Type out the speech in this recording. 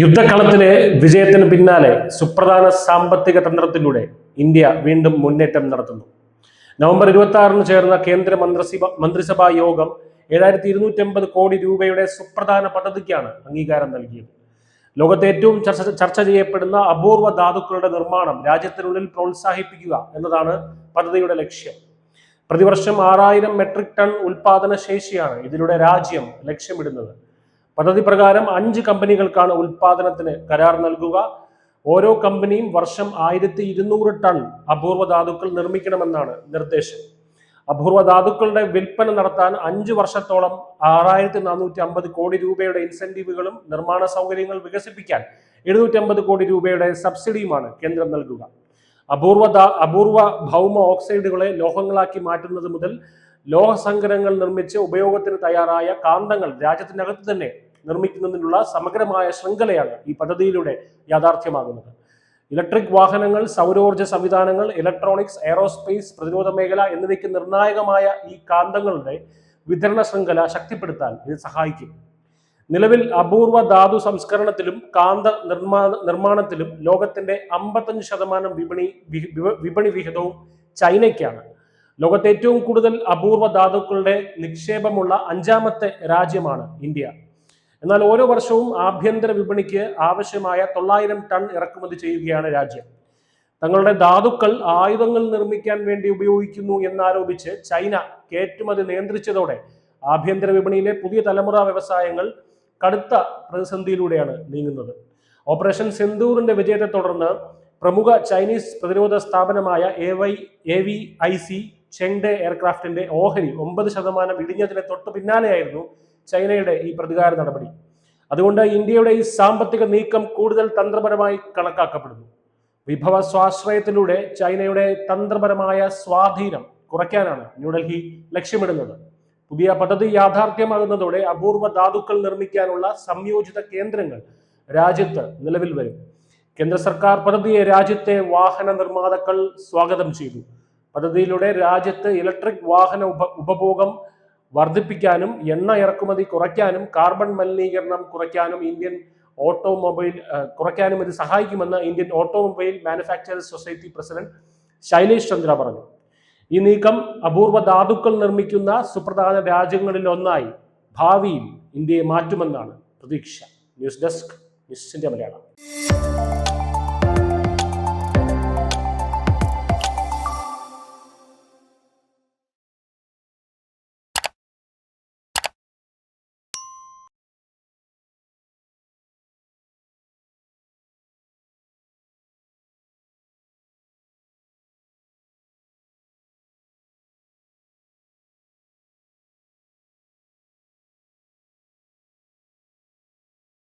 യുദ്ധക്കളത്തിലെ വിജയത്തിന് പിന്നാലെ സുപ്രധാന സാമ്പത്തിക തന്ത്രത്തിലൂടെ ഇന്ത്യ വീണ്ടും മുന്നേറ്റം നടത്തുന്നു. നവംബർ 26-ന് ചേർന്ന കേന്ദ്ര മന്ത്രിസഭാ യോഗം 7250 കോടി രൂപയുടെ സുപ്രധാന പദ്ധതിക്കാണ് അംഗീകാരം നൽകിയത്. ലോകത്തെ ഏറ്റവും ചർച്ച ചെയ്യപ്പെടുന്ന അപൂർവ ധാതുക്കളുടെ നിർമ്മാണം രാജ്യത്തിനുള്ളിൽ പ്രോത്സാഹിപ്പിക്കുക എന്നതാണ് പദ്ധതിയുടെ ലക്ഷ്യം. പ്രതിവർഷം 6000 മെട്രിക് ടൺ ഉൽപാദന ശേഷിയാണ് ഇതിലൂടെ രാജ്യം ലക്ഷ്യമിടുന്നത്. പദ്ധതി പ്രകാരം 5 കമ്പനികൾക്കാണ് ഉൽപാദനത്തിന് കരാർ നൽകുക. ഓരോ കമ്പനിയും വർഷം 1200 ടൺ അപൂർവ ധാതുക്കൾ നിർമ്മിക്കണമെന്നാണ് നിർദ്ദേശം. അപൂർവ ധാതുക്കളുടെ വിൽപ്പന നടത്താൻ 5 വർഷത്തോളം 6450 കോടി രൂപയുടെ ഇൻസെന്റീവുകളും നിർമ്മാണ സൗകര്യങ്ങൾ വികസിപ്പിക്കാൻ 750 കോടി രൂപയുടെ സബ്സിഡിയുമാണ് കേന്ദ്രം നൽകുക. അപൂർവ ഭൗമ ഓക്സൈഡുകളെ ലോഹങ്ങളാക്കി മാറ്റുന്നത് മുതൽ ലോഹസങ്കരങ്ങൾ നിർമ്മിച്ച് ഉപയോഗത്തിന് തയ്യാറായ കാന്തങ്ങൾ രാജ്യത്തിനകത്ത് തന്നെ നിർമ്മിക്കുന്നതിനുള്ള സമഗ്രമായ ശൃംഖലയാണ് ഈ പദ്ധതിയിലൂടെ യാഥാർത്ഥ്യമാകുന്നത്. ഇലക്ട്രിക് വാഹനങ്ങൾ, സൗരോർജ്ജ സംവിധാനങ്ങൾ, ഇലക്ട്രോണിക്സ്, എയറോസ്പേസ്, പ്രതിരോധ മേഖല എന്നിവയ്ക്ക് നിർണായകമായ ഈ കാന്തങ്ങളുടെ വിതരണ ശൃംഖല ശക്തിപ്പെടുത്താൻ ഇത് സഹായിക്കും. നിലവിൽ അപൂർവ ധാതു സംസ്കരണത്തിലും കാന്ത നിർമ്മാണത്തിലും ലോകത്തിന്റെ 55% വിപണി വിഹിതവും ചൈനയ്ക്കാണ്. ലോകത്തെ ഏറ്റവും കൂടുതൽ അപൂർവ ധാതുക്കളുടെ നിക്ഷേപമുള്ള 5ാമത്തെ രാജ്യമാണ് ഇന്ത്യ. എന്നാൽ ഓരോ വർഷവും ആഭ്യന്തര വിപണിക്ക് ആവശ്യമായ 900 ടൺ ഇറക്കുമതി ചെയ്യുകയാണ് രാജ്യം. തങ്ങളുടെ ധാതുക്കൾ ആയുധങ്ങൾ നിർമ്മിക്കാൻ വേണ്ടി ഉപയോഗിക്കുന്നു എന്നാരോപിച്ച് ചൈന കയറ്റുമതി നിയന്ത്രിച്ചതോടെ ആഭ്യന്തര വിപണിയിലെ പുതിയ തലമുറ വ്യവസായങ്ങൾ കടുത്ത പ്രതിസന്ധിയിലൂടെയാണ് നീങ്ങുന്നത്. ഓപ്പറേഷൻ സിന്ദൂറിന്റെ വിജയത്തെ തുടർന്ന് പ്രമുഖ ചൈനീസ് പ്രതിരോധ സ്ഥാപനമായ AVIC ചെങ്ഡെ എയർക്രാഫ്റ്റിന്റെ ഓഹരി 9% ഇടിഞ്ഞതിന് തൊട്ട് പിന്നാലെയായിരുന്നു ചൈനയുടെ ഈ പ്രതികാര നടപടി. അതുകൊണ്ട് ഇന്ത്യയുടെ ഈ സാമ്പത്തിക നീക്കം കൂടുതൽ തന്ത്രപരമായി കണക്കാക്കപ്പെടുന്നു. വിഭവ സ്വാശ്രയത്തിലൂടെ ചൈനയുടെ തന്ത്രപരമായ സ്വാധീനം കുറയ്ക്കാനാണ് ന്യൂഡൽഹി ലക്ഷ്യമിടുന്നത്. പുതിയ പദ്ധതി യാഥാർത്ഥ്യമാകുന്നതോടെ അപൂർവ ധാതുക്കൾ നിർമ്മിക്കാനുള്ള സംയോജിത കേന്ദ്രങ്ങൾ രാജ്യത്ത് നിലവിൽ വരും. കേന്ദ്ര സർക്കാർ പദ്ധതിയെ രാജ്യത്തെ വാഹന നിർമ്മാതാക്കൾ സ്വാഗതം ചെയ്തു. പദ്ധതിയിലൂടെ രാജ്യത്ത് ഇലക്ട്രിക് വാഹന ഉപഭോഗം വർദ്ധിപ്പിക്കാനും എണ്ണ ഇറക്കുമതി കുറയ്ക്കാനും കാർബൺ മലിനീകരണം കുറയ്ക്കാനും ഇത് സഹായിക്കുമെന്ന് Indian automobile manufacturers society president Shailesh Chandra പറഞ്ഞു. ഈ നീക്കം അപൂർവ ധാതുക്കൾ നിർമ്മിക്കുന്ന സുപ്രധാന രാജ്യങ്ങളിൽ ഒന്നായി ഭാവിയിൽ ഇന്ത്യയെ മാറ്റുമെന്നാണ് പ്രതീക്ഷ. News desk, news India Malayalam.